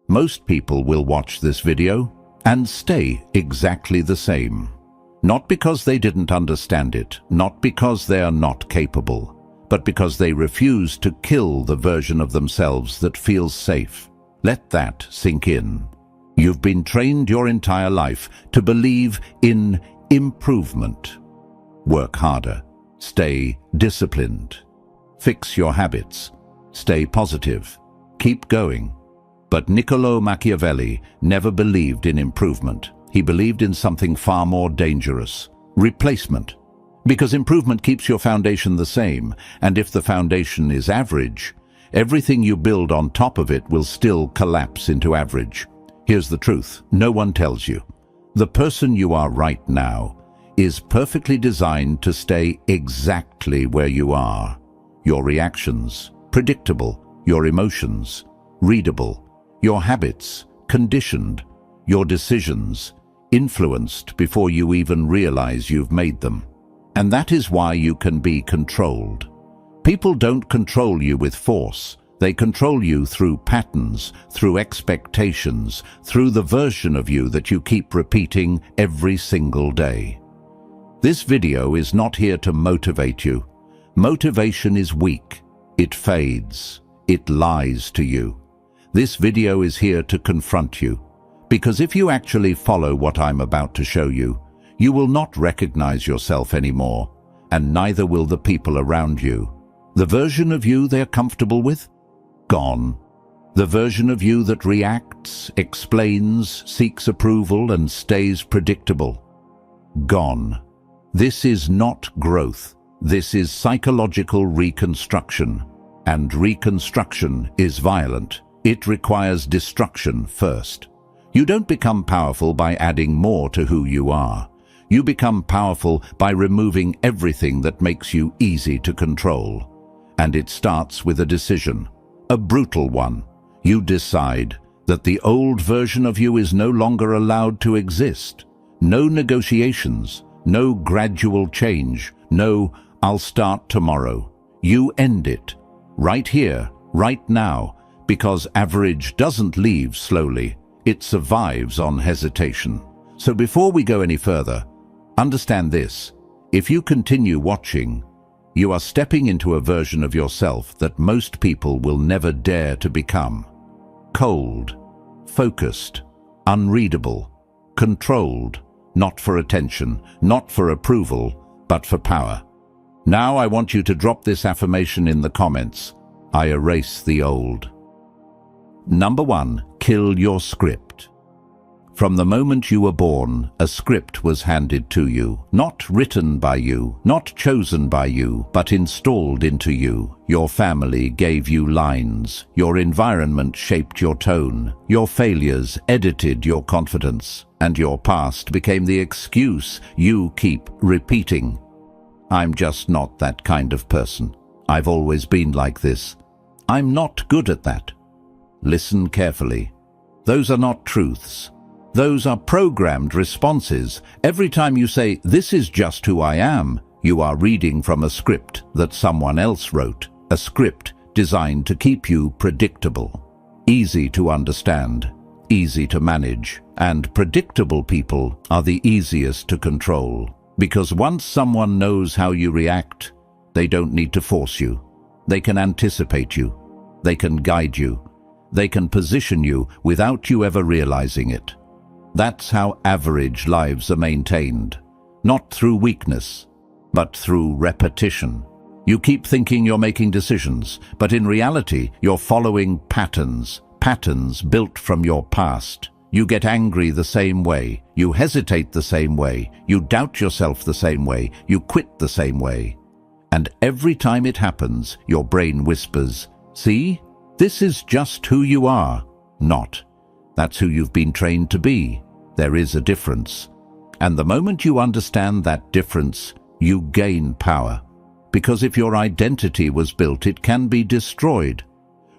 Most people will watch this video and stay exactly the same. Not because they didn't understand it, not because they are not capable, but because they refuse to kill the version of themselves that feels safe. Let that sink in. You've been trained your entire life to believe in improvement. Work harder. Stay disciplined. Fix your habits. Stay positive. Keep going. But Niccolo Machiavelli never believed in improvement. He believed in something far more dangerous: replacement. Because improvement keeps your foundation the same, and if the foundation is average, everything you build on top of it will still collapse into average. Here's the truth: no one tells you. The person you are right now is perfectly designed to stay exactly where you are. Your reactions, predictable. Your emotions, readable. Your habits, conditioned. Your decisions, influenced before you even realize you've made them. And that is why you can be controlled. People don't control you with force. They control you through patterns, through expectations, through the version of you that you keep repeating every single day. This video is not here to motivate you. Motivation is weak. It fades. It lies to you. This video is here to confront you. Because if you actually follow what I'm about to show you, you will not recognize yourself anymore, and neither will the people around you. The version of you they're comfortable with? Gone. The version of you that reacts, explains, seeks approval, and stays predictable? Gone. This is not growth. This is psychological reconstruction. And reconstruction is violent. It requires destruction first. You don't become powerful by adding more to who you are. You become powerful by removing everything that makes you easy to control. And it starts with a decision, a brutal one. You decide that the old version of you is no longer allowed to exist. No negotiations, no gradual change, no "I'll start tomorrow." You end it. Right here, right now, because average doesn't leave slowly, it survives on hesitation. So before we go any further, understand this: if you continue watching, you are stepping into a version of yourself that most people will never dare to become. Cold, focused, unreadable, controlled, not for attention, not for approval, but for power. Now I want you to drop this affirmation in the comments: I erase the old. Number 1, kill your script. From the moment you were born, a script was handed to you, not written by you, not chosen by you, but installed into you. Your family gave you lines, your environment shaped your tone, your failures edited your confidence, and your past became the excuse you keep repeating. I'm just not that kind of person. I've always been like this. I'm not good at that. Listen carefully. Those are not truths. Those are programmed responses. Every time you say, "This is just who I am," you are reading from a script that someone else wrote, a script designed to keep you predictable. Easy to understand, easy to manage, and predictable people are the easiest to control. Because once someone knows how you react, they don't need to force you. They can anticipate you. They can guide you. They can position you without you ever realizing it. That's how average lives are maintained. Not through weakness, but through repetition. You keep thinking you're making decisions, but in reality, you're following patterns built from your past. You get angry the same way. You hesitate the same way. You doubt yourself the same way. You quit the same way. And every time it happens, your brain whispers, "See? This is just who you are." Not. That's who you've been trained to be. There is a difference. And the moment you understand that difference, you gain power. Because if your identity was built, it can be destroyed.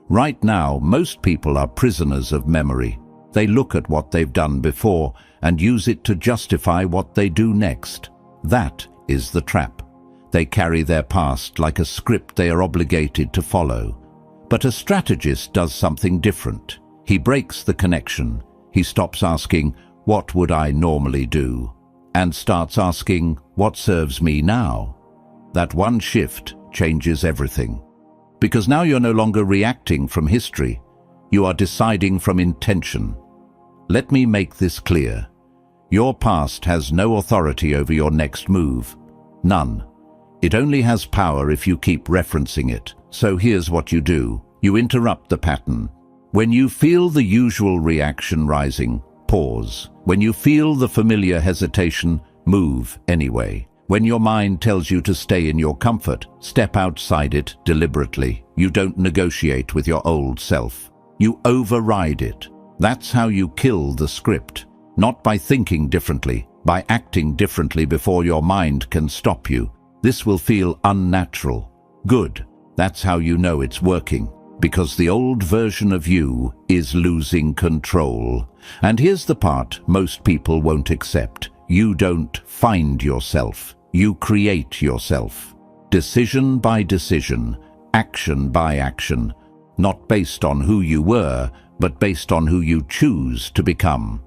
Right now, most people are prisoners of memory. They look at what they've done before and use it to justify what they do next. That is the trap. They carry their past like a script they are obligated to follow. But a strategist does something different. He breaks the connection. He stops asking, "What would I normally do?" and starts asking, "What serves me now?" That one shift changes everything. Because now you're no longer reacting from history. You are deciding from intention. Let me make this clear. Your past has no authority over your next move. None. It only has power if you keep referencing it. So here's what you do. You interrupt the pattern. When you feel the usual reaction rising, pause. When you feel the familiar hesitation, move anyway. When your mind tells you to stay in your comfort, step outside it deliberately. You don't negotiate with your old self. You override it. That's how you kill the script. Not by thinking differently, by acting differently before your mind can stop you. This will feel unnatural. Good. That's how you know it's working. Because the old version of you is losing control. And here's the part most people won't accept. You don't find yourself. You create yourself. Decision by decision, action by action. Not based on who you were, but based on who you choose to become.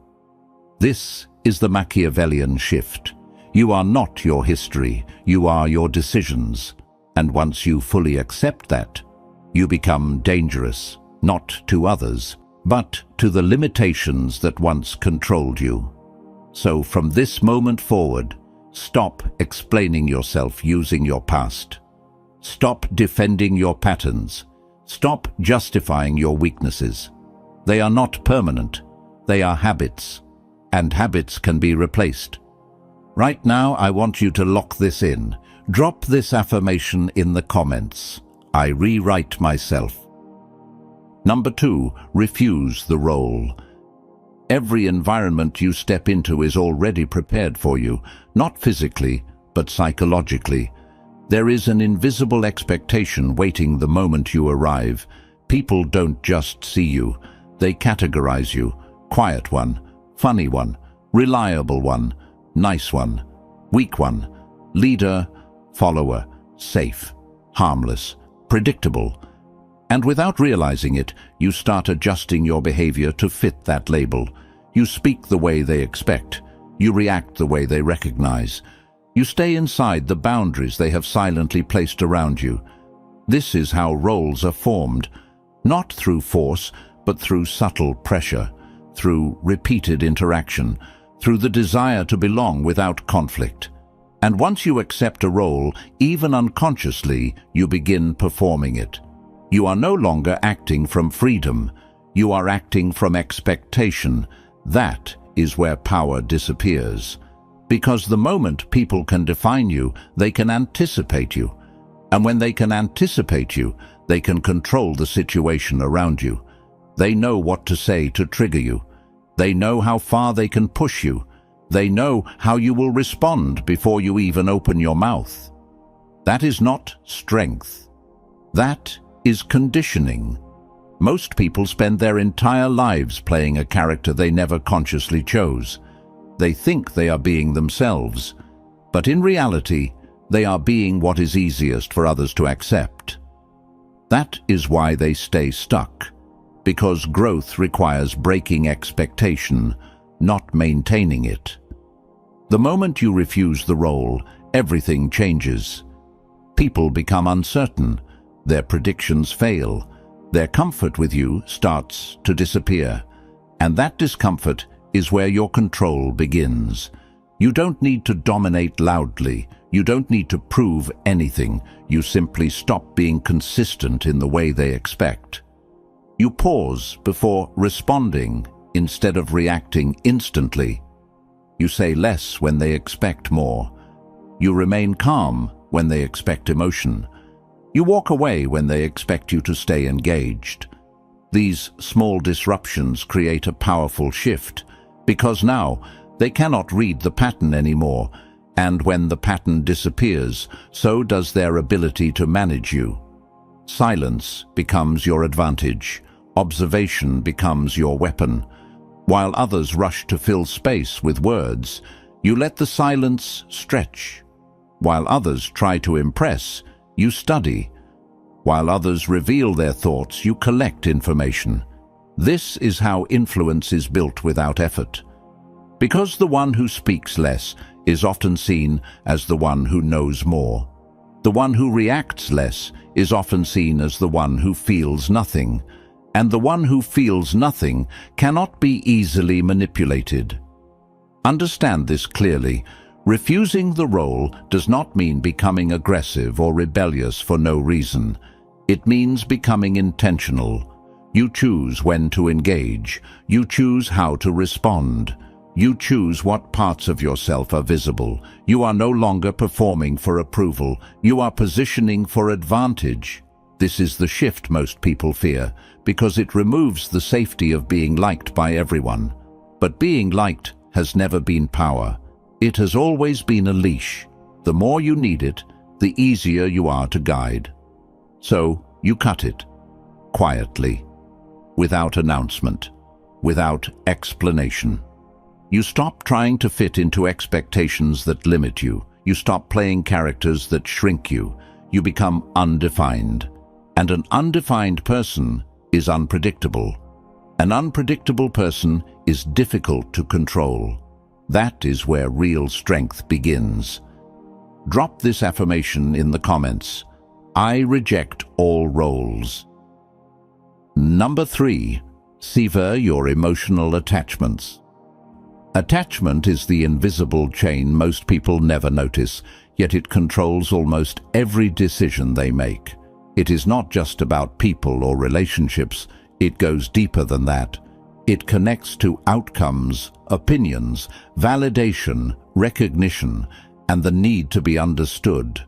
This is the Machiavellian shift. You are not your history. You are your decisions. And once you fully accept that, you become dangerous, not to others, but to the limitations that once controlled you. So from this moment forward, stop explaining yourself using your past. Stop defending your patterns. Stop justifying your weaknesses. They are not permanent. They are habits, and habits can be replaced. Right now, I want you to lock this in. Drop this affirmation in the comments. I rewrite myself. Number 2, refuse the role. Every environment you step into is already prepared for you, not physically, but psychologically. There is an invisible expectation waiting the moment you arrive. People don't just see you, they categorize you. Quiet one, funny one, reliable one, nice one, weak one, leader, follower, safe, harmless, predictable. And without realizing it, you start adjusting your behavior to fit that label. You speak the way they expect. You react the way they recognize. You stay inside the boundaries they have silently placed around you. This is how roles are formed, not through force, but through subtle pressure, through repeated interaction, through the desire to belong without conflict. And once you accept a role, even unconsciously, you begin performing it. You are no longer acting from freedom. You are acting from expectation. That is where power disappears. Because the moment people can define you, they can anticipate you. And when they can anticipate you, they can control the situation around you. They know what to say to trigger you. They know how far they can push you. They know how you will respond before you even open your mouth. That is not strength. That is conditioning. Most people spend their entire lives playing a character they never consciously chose. They think they are being themselves, but in reality, they are being what is easiest for others to accept. That is why they stay stuck, because growth requires breaking expectation, not maintaining it. The moment you refuse the role, everything changes. People become uncertain, their predictions fail, their comfort with you starts to disappear, and that discomfort is where your control begins. You don't need to dominate loudly. You don't need to prove anything. You simply stop being consistent in the way they expect. You pause before responding instead of reacting instantly. You say less when they expect more. You remain calm when they expect emotion. You walk away when they expect you to stay engaged. These small disruptions create a powerful shift, because now they cannot read the pattern anymore, and when the pattern disappears, so does their ability to manage you. Silence becomes your advantage. Observation becomes your weapon. While others rush to fill space with words, you let the silence stretch. While others try to impress, you study. While others reveal their thoughts, you collect information. This is how influence is built without effort. Because the one who speaks less is often seen as the one who knows more. The one who reacts less is often seen as the one who feels nothing, and the one who feels nothing cannot be easily manipulated. Understand this clearly. Refusing the role does not mean becoming aggressive or rebellious for no reason. It means becoming intentional. You choose when to engage. You choose how to respond. You choose what parts of yourself are visible. You are no longer performing for approval. You are positioning for advantage. This is the shift most people fear, because it removes the safety of being liked by everyone. But being liked has never been power. It has always been a leash. The more you need it, the easier you are to guide. So you cut it, quietly, without announcement, without explanation. You stop trying to fit into expectations that limit you. You stop playing characters that shrink you. You become undefined. And an undefined person is unpredictable. An unpredictable person is difficult to control. That is where real strength begins. Drop this affirmation in the comments. I reject all roles. Number 3. Sever your emotional attachments. Attachment is the invisible chain most people never notice, yet it controls almost every decision they make. It is not just about people or relationships, it goes deeper than that. It connects to outcomes, opinions, validation, recognition, and the need to be understood.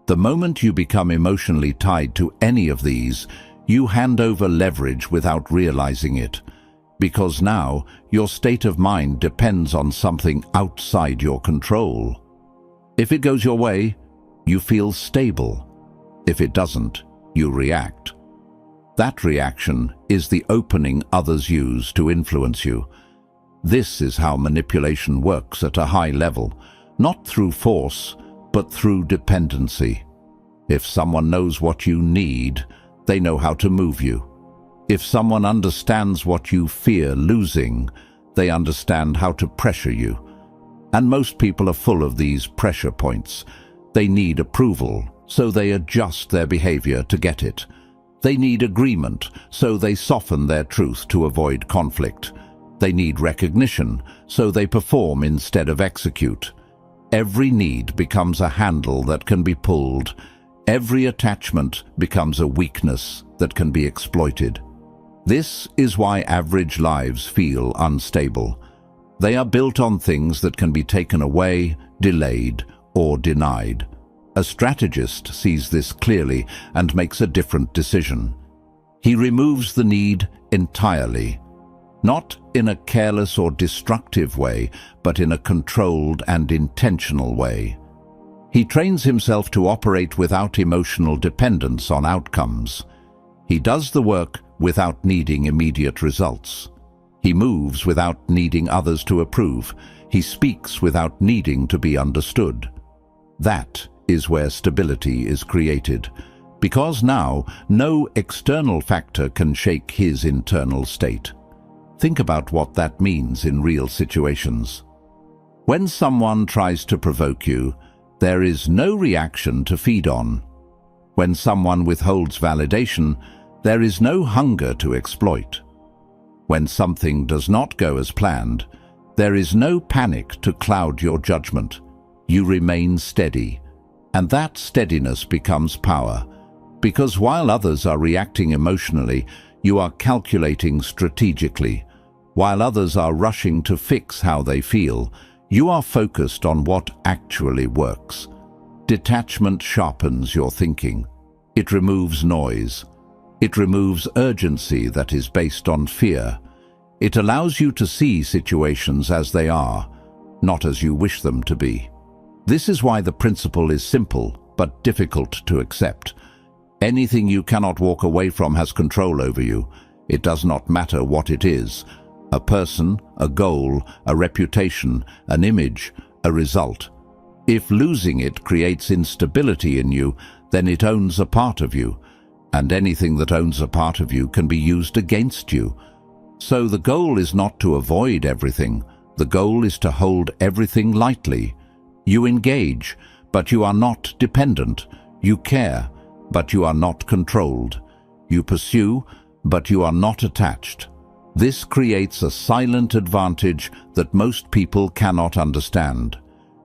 The moment you become emotionally tied to any of these, you hand over leverage without realizing it. Because now, your state of mind depends on something outside your control. If it goes your way, you feel stable. If it doesn't, you react. That reaction is the opening others use to influence you. This is how manipulation works at a high level, not through force, but through dependency. If someone knows what you need, they know how to move you. If someone understands what you fear losing, they understand how to pressure you. And most people are full of these pressure points. They need approval, so they adjust their behavior to get it. They need agreement, so they soften their truth to avoid conflict. They need recognition, so they perform instead of execute. Every need becomes a handle that can be pulled. Every attachment becomes a weakness that can be exploited. This is why average lives feel unstable. They are built on things that can be taken away, delayed, or denied. A strategist sees this clearly and makes a different decision. He removes the need entirely, not in a careless or destructive way, but in a controlled and intentional way. He trains himself to operate without emotional dependence on outcomes. He does the work without needing immediate results. He moves without needing others to approve. He speaks without needing to be understood. That is where stability is created, because now no external factor can shake his internal state. Think about what that means in real situations. When someone tries to provoke you, there is no reaction to feed on. When someone withholds validation, there is no hunger to exploit. When something does not go as planned, there is no panic to cloud your judgment. You remain steady, and that steadiness becomes power, because while others are reacting emotionally, you are calculating strategically. While others are rushing to fix how they feel, you are focused on what actually works. Detachment sharpens your thinking. It removes noise. It removes urgency that is based on fear. It allows you to see situations as they are, not as you wish them to be. This is why the principle is simple, but difficult to accept. Anything you cannot walk away from has control over you. It does not matter what it is. A person, a goal, a reputation, an image, a result. If losing it creates instability in you, then it owns a part of you. And anything that owns a part of you can be used against you. So the goal is not to avoid everything. The goal is to hold everything lightly. You engage, but you are not dependent. You care, but you are not controlled. You pursue, but you are not attached. This creates a silent advantage that most people cannot understand.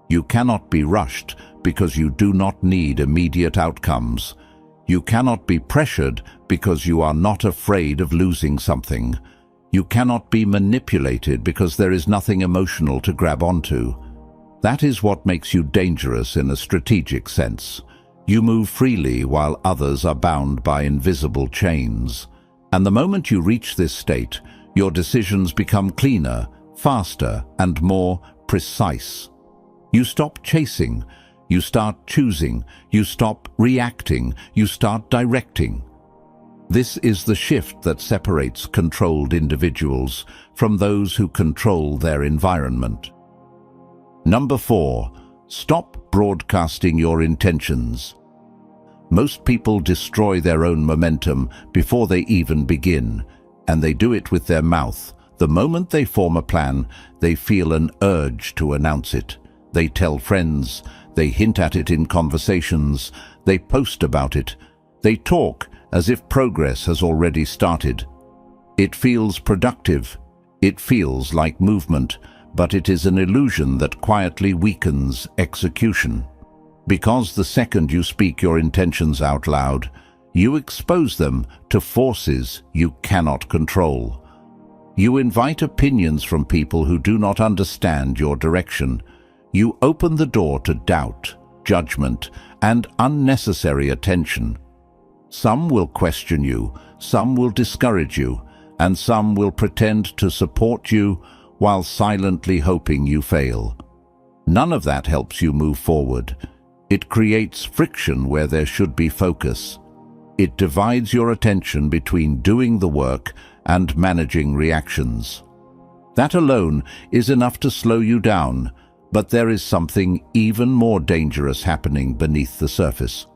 You cannot be rushed because you do not need immediate outcomes. You cannot be pressured because you are not afraid of losing something. You cannot be manipulated because there is nothing emotional to grab onto. That is what makes you dangerous in a strategic sense. You move freely while others are bound by invisible chains. And the moment you reach this state, your decisions become cleaner, faster, and more precise. You stop chasing, you start choosing, you stop reacting, you start directing. This is the shift that separates controlled individuals from those who control their environment. Number 4, stop broadcasting your intentions. Most people destroy their own momentum before they even begin, and they do it with their mouth. The moment they form a plan, they feel an urge to announce it. They tell friends, they hint at it in conversations, they post about it, they talk as if progress has already started. It feels productive, it feels like movement, but it is an illusion that quietly weakens execution. Because the second you speak your intentions out loud, you expose them to forces you cannot control. You invite opinions from people who do not understand your direction. You open the door to doubt, judgment, and unnecessary attention. Some will question you, some will discourage you, and some will pretend to support you while silently hoping you fail. None of that helps you move forward. It creates friction where there should be focus. It divides your attention between doing the work and managing reactions. That alone is enough to slow you down, but there is something even more dangerous happening beneath the surface.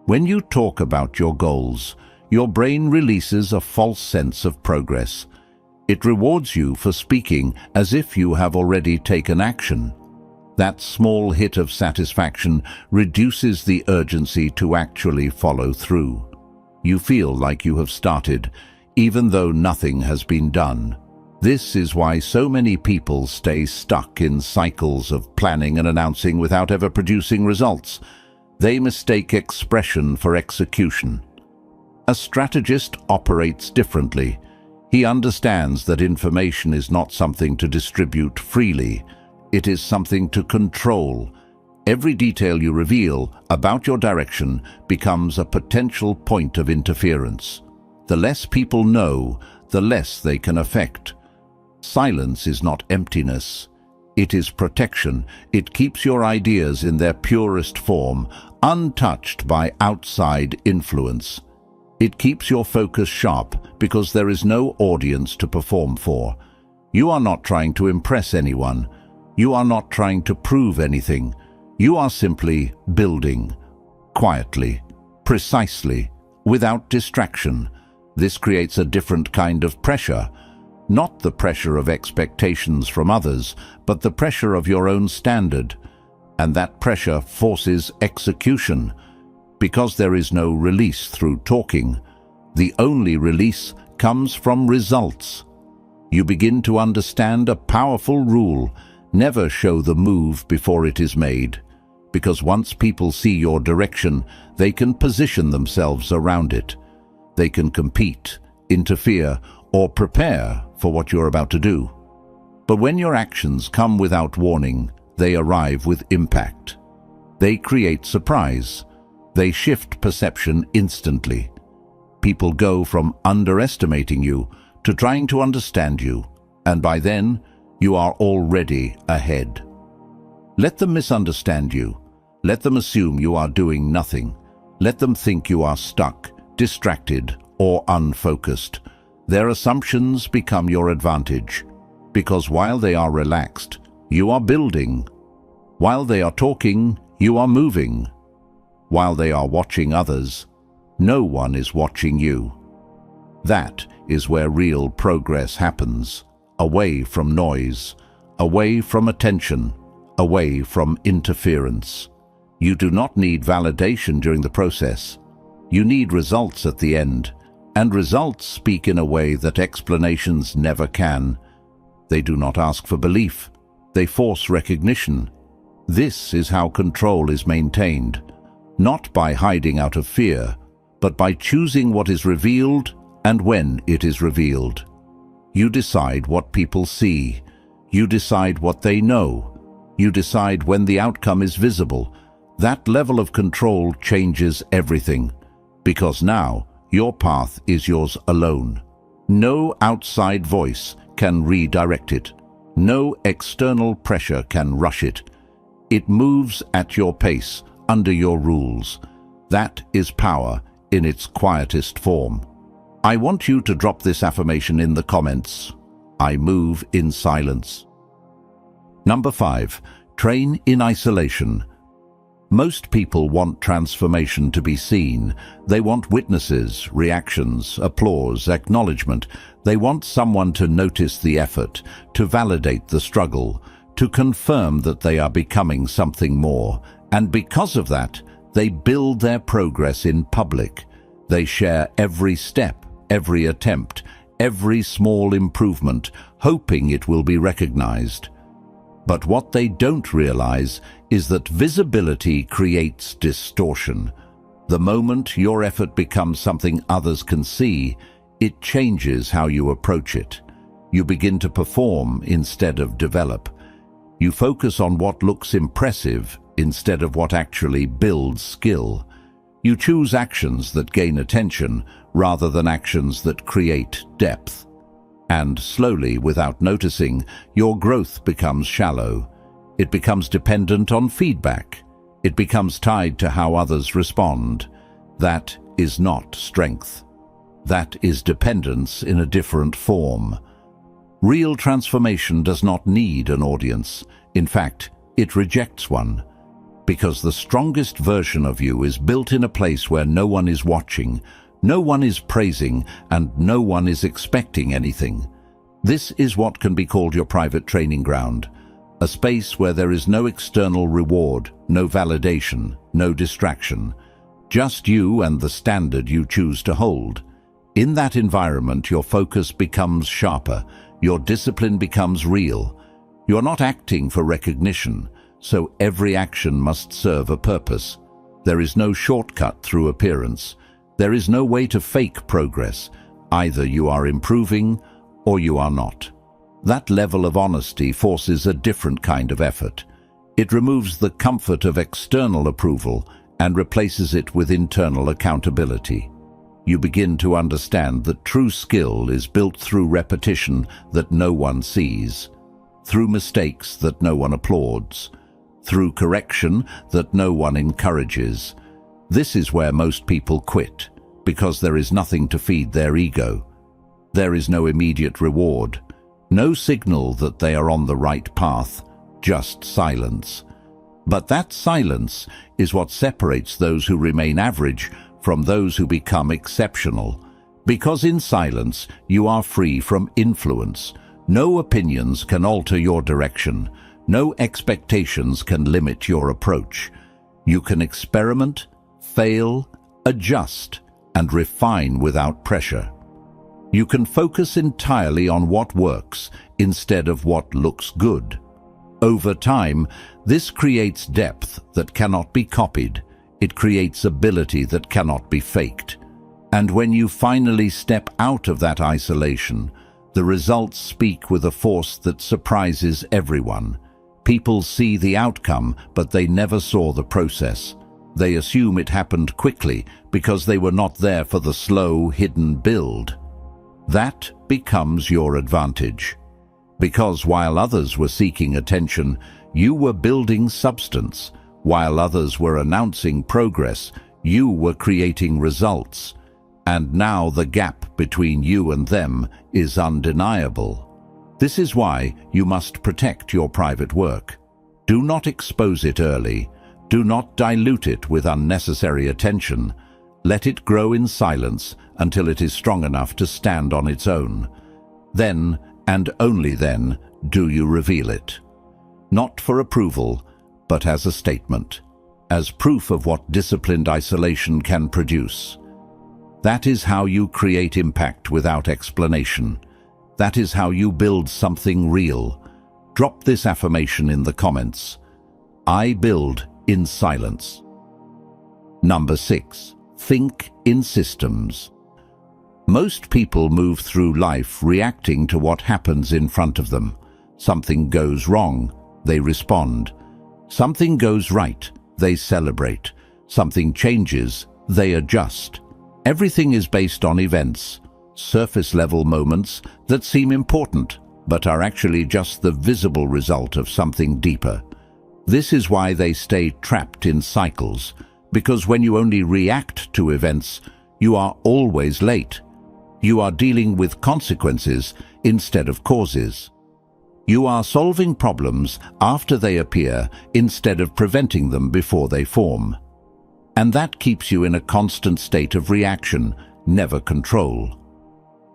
When you talk about your goals, your brain releases a false sense of progress. It rewards you for speaking as if you have already taken action. That small hit of satisfaction reduces the urgency to actually follow through. You feel like you have started, even though nothing has been done. This is why so many people stay stuck in cycles of planning and announcing without ever producing results. They mistake expression for execution. A strategist operates differently. He understands that information is not something to distribute freely. It is something to control. Every detail you reveal about your direction becomes a potential point of interference. The less people know, the less they can affect. Silence is not emptiness. It is protection. It keeps your ideas in their purest form, untouched by outside influence. It keeps your focus sharp because there is no audience to perform for. You are not trying to impress anyone. You are not trying to prove anything. You are simply building, quietly, precisely, without distraction. This creates a different kind of pressure. Not the pressure of expectations from others, but the pressure of your own standard. And that pressure forces execution. Because there is no release through talking, the only release comes from results. You begin to understand a powerful rule: never show the move before it is made. Because once people see your direction, they can position themselves around it. They can compete, interfere, or prepare for what you're about to do. But when your actions come without warning, they arrive with impact. They create surprise. They shift perception instantly. People go from underestimating you to trying to understand you, and by then, you are already ahead. Let them misunderstand you. Let them assume you are doing nothing. Let them think you are stuck, distracted, or unfocused. Their assumptions become your advantage, because while they are relaxed, you are building. While they are talking, you are moving. While they are watching others, no one is watching you. That is where real progress happens, away from noise, away from attention, away from interference. You do not need validation during the process. You need results at the end, and results speak in a way that explanations never can. They do not ask for belief. They force recognition. This is how control is maintained, not by hiding out of fear, but by choosing what is revealed and when it is revealed. You decide what people see. You decide what they know. You decide when the outcome is visible. That level of control changes everything, because now your path is yours alone. No outside voice can redirect it. No external pressure can rush it. It moves at your pace, under your rules. That is power in its quietest form. I want you to drop this affirmation in the comments. I move in silence. Number 5. Train in isolation. Most people want transformation to be seen. They want witnesses, reactions, applause, acknowledgement. They want someone to notice the effort, to validate the struggle, to confirm that they are becoming something more. And because of that, they build their progress in public. They share every step, every attempt, every small improvement, hoping it will be recognized. But what they don't realize is that visibility creates distortion. The moment your effort becomes something others can see, it changes how you approach it. You begin to perform instead of develop. You focus on what looks impressive instead of what actually builds skill. You choose actions that gain attention rather than actions that create depth. And slowly, without noticing, your growth becomes shallow. It becomes dependent on feedback. It becomes tied to how others respond. That is not strength. That is dependence in a different form. Real transformation does not need an audience. In fact, it rejects one. Because the strongest version of you is built in a place where no one is watching, no one is praising, and no one is expecting anything. This is what can be called your private training ground, a space where there is no external reward, no validation, no distraction, just you and the standard you choose to hold. In that environment, your focus becomes sharper, your discipline becomes real. You're not acting for recognition, so every action must serve a purpose. There is no shortcut through appearance. There is no way to fake progress. Either you are improving or you are not. That level of honesty forces a different kind of effort. It removes the comfort of external approval and replaces it with internal accountability. You begin to understand that true skill is built through repetition that no one sees, through mistakes that no one applauds, through correction that no one encourages. This is where most people quit, because there is nothing to feed their ego. There is no immediate reward, no signal that they are on the right path, just silence. But that silence is what separates those who remain average from those who become exceptional. Because in silence, you are free from influence. No opinions can alter your direction. No expectations can limit your approach. You can experiment, fail, adjust, and refine without pressure. You can focus entirely on what works instead of what looks good. Over time, this creates depth that cannot be copied. It creates ability that cannot be faked. And when you finally step out of that isolation, the results speak with a force that surprises everyone. People see the outcome, but they never saw the process. They assume it happened quickly because they were not there for the slow, hidden build. That becomes your advantage. Because while others were seeking attention, you were building substance. While others were announcing progress, you were creating results. And now the gap between you and them is undeniable. This is why you must protect your private work. Do not expose it early. Do not dilute it with unnecessary attention. Let it grow in silence until it is strong enough to stand on its own. Then, and only then, do you reveal it. Not for approval, but as a statement, as proof of what disciplined isolation can produce. That is how you create impact without explanation. That is how you build something real. Drop this affirmation in the comments. I build in silence. Number 6. Think in systems. Most people move through life reacting to what happens in front of them. Something goes wrong, they respond. Something goes right, they celebrate. Something changes, they adjust. Everything is based on events, surface-level moments that seem important, but are actually just the visible result of something deeper. This is why they stay trapped in cycles, because when you only react to events, you are always late. You are dealing with consequences instead of causes. You are solving problems after they appear instead of preventing them before they form. And that keeps you in a constant state of reaction, never control.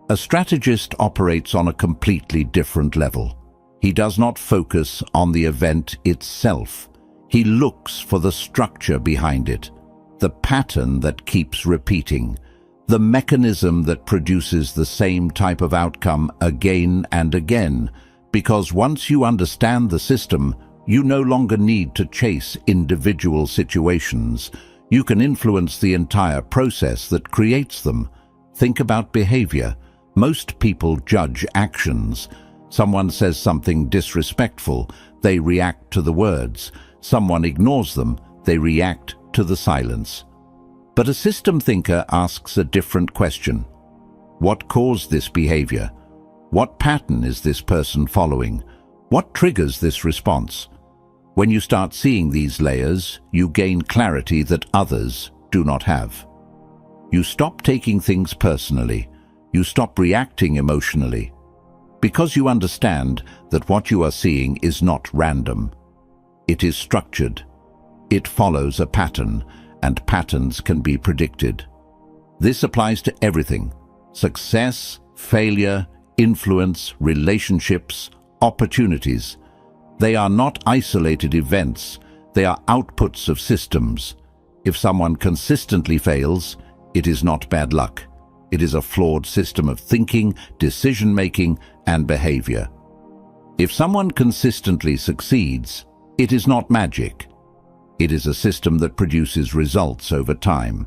A strategist operates on a completely different level. He does not focus on the event itself. He looks for the structure behind it, the pattern that keeps repeating, the mechanism that produces the same type of outcome again and again, because once you understand the system, you no longer need to chase individual situations. You can influence the entire process that creates them. Think about behavior. Most people judge actions. Someone says something disrespectful, they react to the words. Someone ignores them, they react to the silence. But a system thinker asks a different question. What caused this behavior? What pattern is this person following? What triggers this response? When you start seeing these layers, you gain clarity that others do not have. You stop taking things personally. You stop reacting emotionally. Because you understand that what you are seeing is not random. It is structured. It follows a pattern, and patterns can be predicted. This applies to everything: success, failure, influence, relationships, opportunities. They are not isolated events, they are outputs of systems. If someone consistently fails, it is not bad luck. It is a flawed system of thinking, decision-making, and behavior. If someone consistently succeeds, it is not magic. It is a system that produces results over time.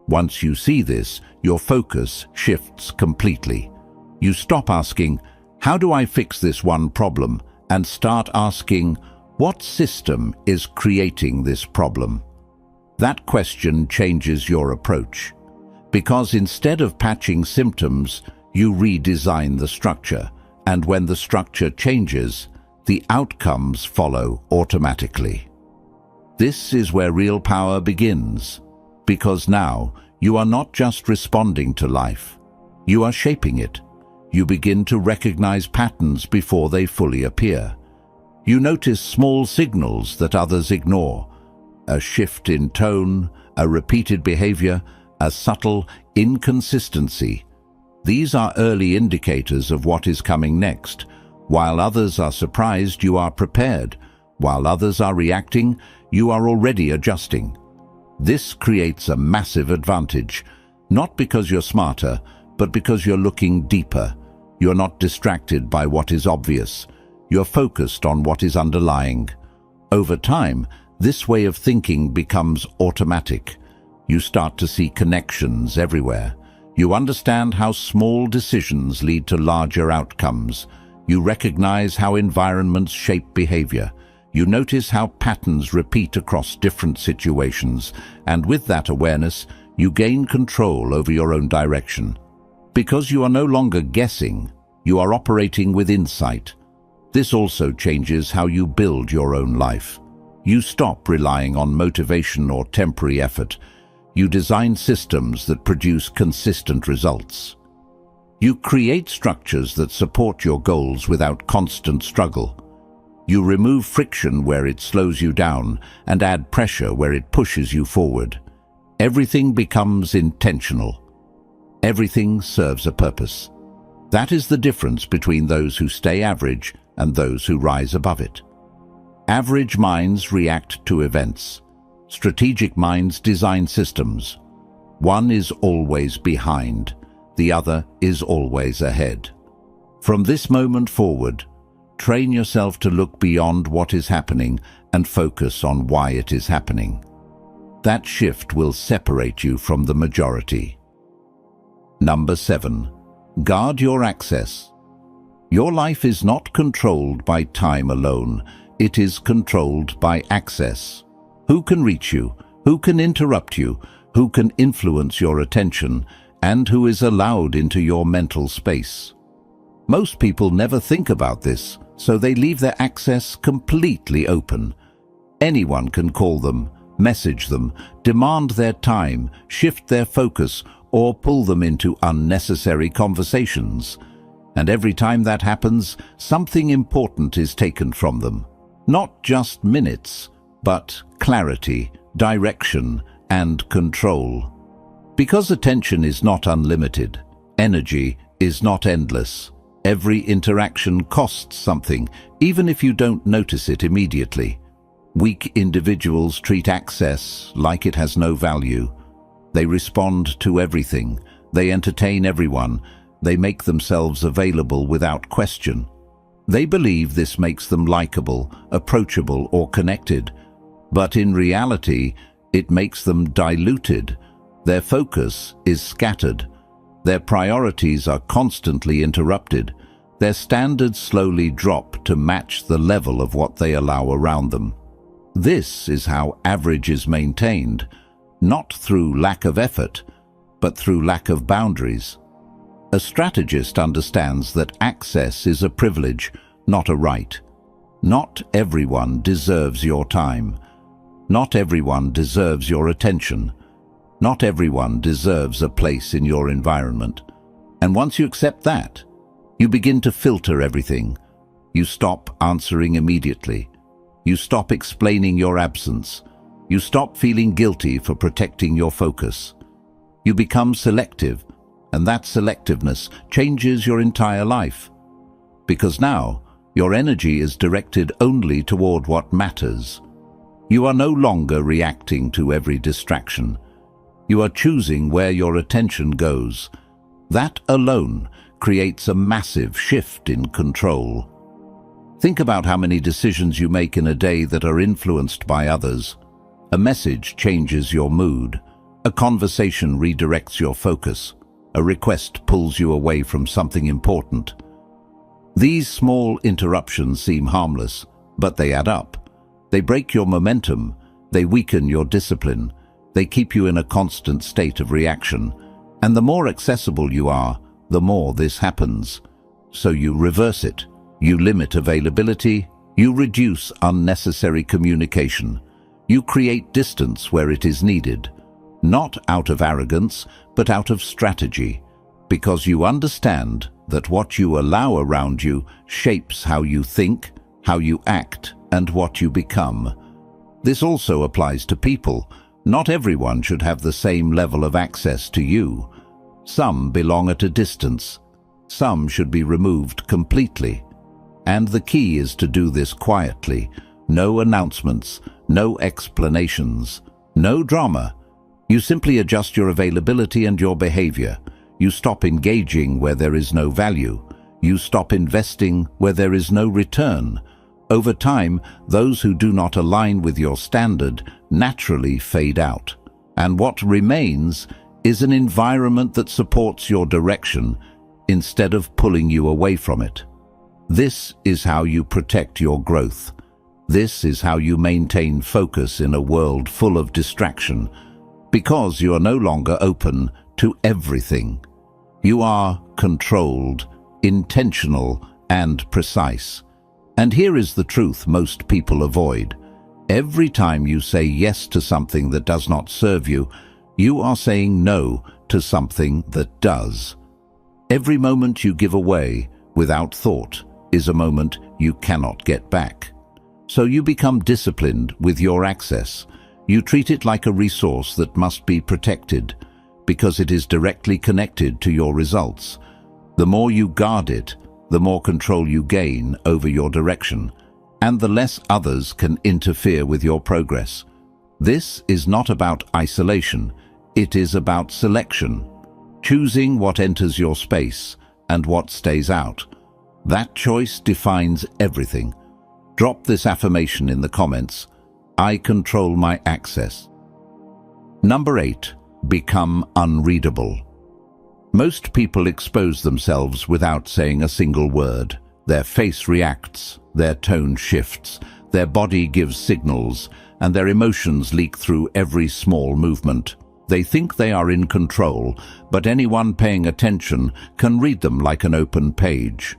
Once you see this, your focus shifts completely. You stop asking, "How do I fix this one problem?" and start asking, "What system is creating this problem?" That question changes your approach, because instead of patching symptoms, you redesign the structure, and when the structure changes, the outcomes follow automatically. This is where real power begins, because now you are not just responding to life, you are shaping it. You begin to recognize patterns before they fully appear. You notice small signals that others ignore: a shift in tone, a repeated behavior, a subtle inconsistency. These are early indicators of what is coming next. While others are surprised, you are prepared. While others are reacting, you are already adjusting. This creates a massive advantage, not because you're smarter, but because you're looking deeper. You're not distracted by what is obvious. You're focused on what is underlying. Over time, this way of thinking becomes automatic. You start to see connections everywhere. You understand how small decisions lead to larger outcomes. You recognize how environments shape behavior. You notice how patterns repeat across different situations, and with that awareness, you gain control over your own direction. Because you are no longer guessing, you are operating with insight. This also changes how you build your own life. You stop relying on motivation or temporary effort. You design systems that produce consistent results. You create structures that support your goals without constant struggle. You remove friction where it slows you down and add pressure where it pushes you forward. Everything becomes intentional. Everything serves a purpose. That is the difference between those who stay average and those who rise above it. Average minds react to events. Strategic minds design systems. One is always behind, the other is always ahead. From this moment forward, train yourself to look beyond what is happening and focus on why it is happening. That shift will separate you from the majority. Number 7. Guard your access. Your life is not controlled by time alone. It is controlled by access. Who can reach you? Who can interrupt you? Who can influence your attention? And who is allowed into your mental space? Most people never think about this, so they leave their access completely open. Anyone can call them, message them, demand their time, shift their focus, or pull them into unnecessary conversations. And every time that happens, something important is taken from them. Not just minutes, but clarity, direction, and control. Because attention is not unlimited, energy is not endless. Every interaction costs something, even if you don't notice it immediately. Weak individuals treat access like it has no value. They respond to everything. They entertain everyone. They make themselves available without question. They believe this makes them likable, approachable, or connected. But in reality, it makes them diluted. Their focus is scattered. Their priorities are constantly interrupted. Their standards slowly drop to match the level of what they allow around them. This is how average is maintained, not through lack of effort, but through lack of boundaries. A strategist understands that access is a privilege, not a right. Not everyone deserves your time. Not everyone deserves your attention. Not everyone deserves a place in your environment. And once you accept that, you begin to filter everything. You stop answering immediately. You stop explaining your absence. You stop feeling guilty for protecting your focus. You become selective, and that selectiveness changes your entire life. Because now, your energy is directed only toward what matters. You are no longer reacting to every distraction. You are choosing where your attention goes. That alone creates a massive shift in control. Think about how many decisions you make in a day that are influenced by others. A message changes your mood. A conversation redirects your focus. A request pulls you away from something important. These small interruptions seem harmless, but they add up. They break your momentum. They weaken your discipline. They keep you in a constant state of reaction. And the more accessible you are, the more this happens. So you reverse it. You limit availability. You reduce unnecessary communication. You create distance where it is needed. Not out of arrogance, but out of strategy. Because you understand that what you allow around you shapes how you think, how you act, and what you become. This also applies to people. Not everyone should have the same level of access to you. Some belong at a distance. Some should be removed completely. And the key is to do this quietly. No announcements, no explanations, no drama. You simply adjust your availability and your behavior. You stop engaging where there is no value. You stop investing where there is no return. Over time, those who do not align with your standard naturally fade out. And what remains is an environment that supports your direction instead of pulling you away from it. This is how you protect your growth. This is how you maintain focus in a world full of distraction, because you are no longer open to everything. You are controlled, intentional, and precise. And here is the truth most people avoid. Every time you say yes to something that does not serve you, you are saying no to something that does. Every moment you give away without thought is a moment you cannot get back. So you become disciplined with your access. You treat it like a resource that must be protected because it is directly connected to your results. The more you guard it, the more control you gain over your direction, and the less others can interfere with your progress. This is not about isolation, it is about selection, choosing what enters your space and what stays out. That choice defines everything. Drop this affirmation in the comments. I control my access. Number 8. Become unreadable. Most people expose themselves without saying a single word. Their face reacts, their tone shifts, their body gives signals, and their emotions leak through every small movement. They think they are in control, but anyone paying attention can read them like an open page.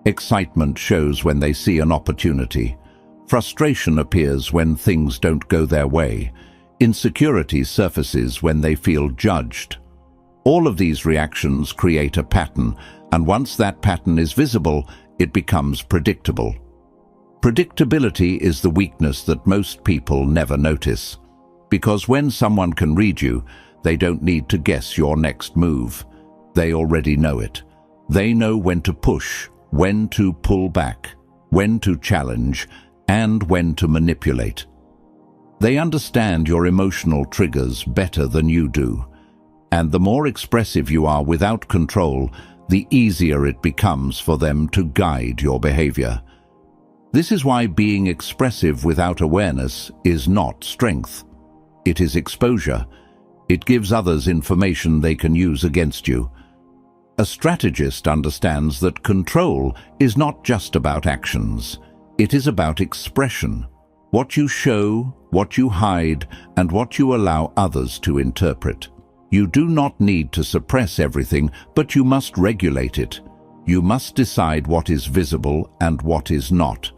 Excitement shows when they see an opportunity. Frustration appears when things don't go their way. Insecurity surfaces when they feel judged. All of these reactions create a pattern, and once that pattern is visible, it becomes predictable. Predictability is the weakness that most people never notice. Because when someone can read you, they don't need to guess your next move. They already know it. They know when to push, when to pull back, when to challenge, and when to manipulate. They understand your emotional triggers better than you do. And the more expressive you are without control, the easier it becomes for them to guide your behavior. This is why being expressive without awareness is not strength. It is exposure. It gives others information they can use against you. A strategist understands that control is not just about actions. It is about expression. What you show, what you hide, and what you allow others to interpret. You do not need to suppress everything, but you must regulate it. You must decide what is visible and what is not.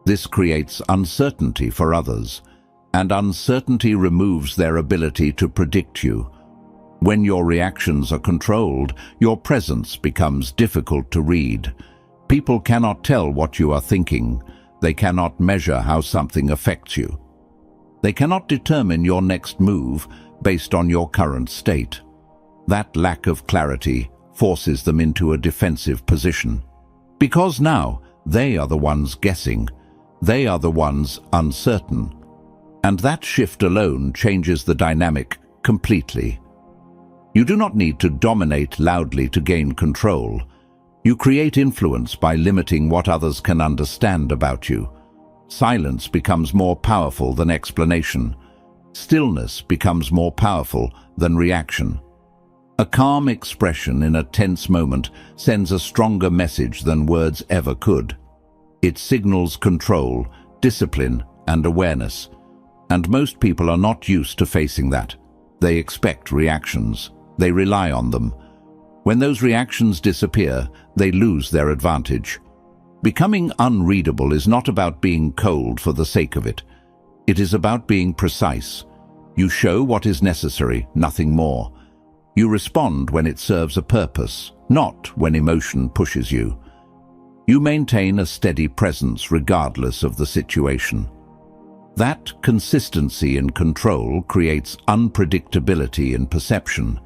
This creates uncertainty for others, and uncertainty removes their ability to predict you. When your reactions are controlled, your presence becomes difficult to read. People cannot tell what you are thinking. They cannot measure how something affects you. They cannot determine your next move based on your current state. That lack of clarity forces them into a defensive position. Because now, they are the ones guessing. They are the ones uncertain. And that shift alone changes the dynamic completely. You do not need to dominate loudly to gain control. You create influence by limiting what others can understand about you. Silence becomes more powerful than explanation. Stillness becomes more powerful than reaction. A calm expression in a tense moment sends a stronger message than words ever could. It signals control, discipline, and awareness. And most people are not used to facing that. They expect reactions. They rely on them. When those reactions disappear, they lose their advantage. Becoming unreadable is not about being cold for the sake of it. It is about being precise. You show what is necessary, nothing more. You respond when it serves a purpose, not when emotion pushes you. You maintain a steady presence regardless of the situation. That consistency in control creates unpredictability in perception,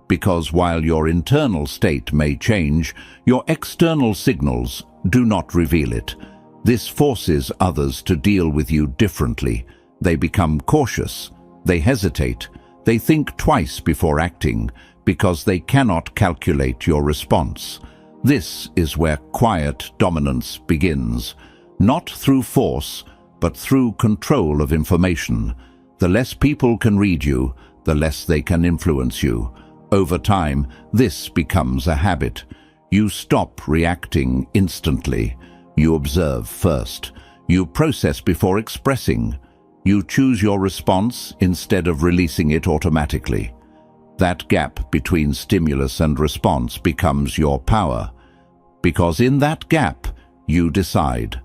because while your internal state may change, your external signals do not reveal it. This forces others to deal with you differently. They become cautious. They hesitate. They think twice before acting because they cannot calculate your response. This is where quiet dominance begins, not through force, but through control of information. The less people can read you, the less they can influence you. Over time, this becomes a habit. You stop reacting instantly. You observe first. You process before expressing. You choose your response instead of releasing it automatically. That gap between stimulus and response becomes your power. Because in that gap, you decide.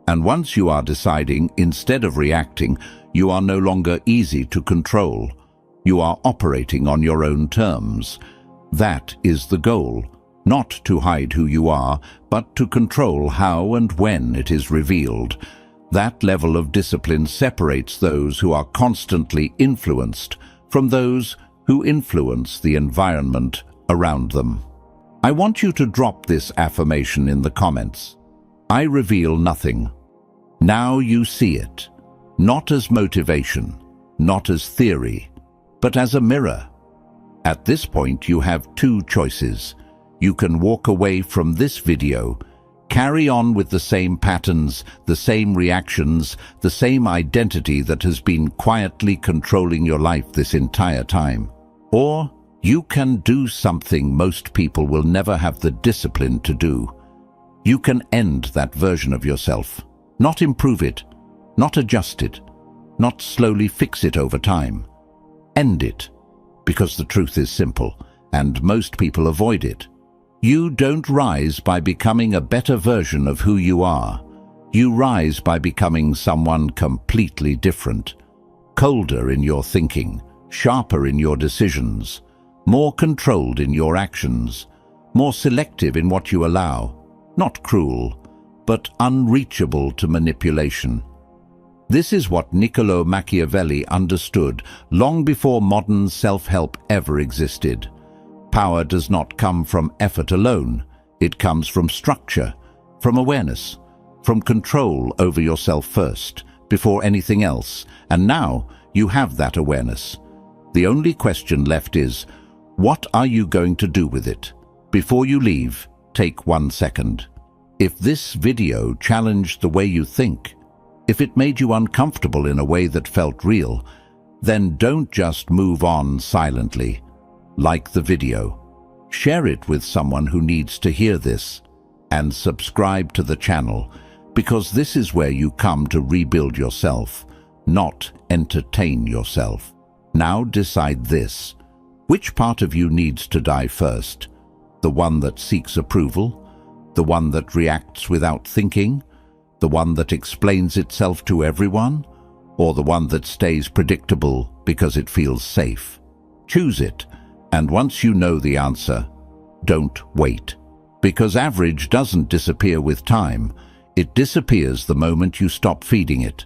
And once you are deciding instead of reacting, you are no longer easy to control. You are operating on your own terms. That is the goal, not to hide who you are, but to control how and when it is revealed. That level of discipline separates those who are constantly influenced from those who influence the environment around them. I want you to drop this affirmation in the comments. I reveal nothing. Now you see it, not as motivation, not as theory, but as a mirror. At this point, you have two choices. You can walk away from this video, carry on with the same patterns, the same reactions, the same identity that has been quietly controlling your life this entire time. Or you can do something most people will never have the discipline to do. You can end that version of yourself, not improve it, not adjust it, not slowly fix it over time. End it, because the truth is simple, and most people avoid it. You don't rise by becoming a better version of who you are. You rise by becoming someone completely different, colder in your thinking, sharper in your decisions, more controlled in your actions, more selective in what you allow, not cruel, but unreachable to manipulation. This is what Niccolo Machiavelli understood long before modern self-help ever existed. Power does not come from effort alone. It comes from structure, from awareness, from control over yourself first, before anything else. And now you have that awareness. The only question left is, what are you going to do with it? Before you leave, take 1 second. If this video challenged the way you think, if it made you uncomfortable in a way that felt real, then don't just move on silently. Like the video, share it with someone who needs to hear this, and subscribe to the channel, because this is where you come to rebuild yourself, not entertain yourself. Now decide this. Which part of you needs to die first? The one that seeks approval? The one that reacts without thinking? The one that explains itself to everyone? Or the one that stays predictable because it feels safe? Choose it, and once you know the answer, don't wait. Because average doesn't disappear with time. It disappears the moment you stop feeding it.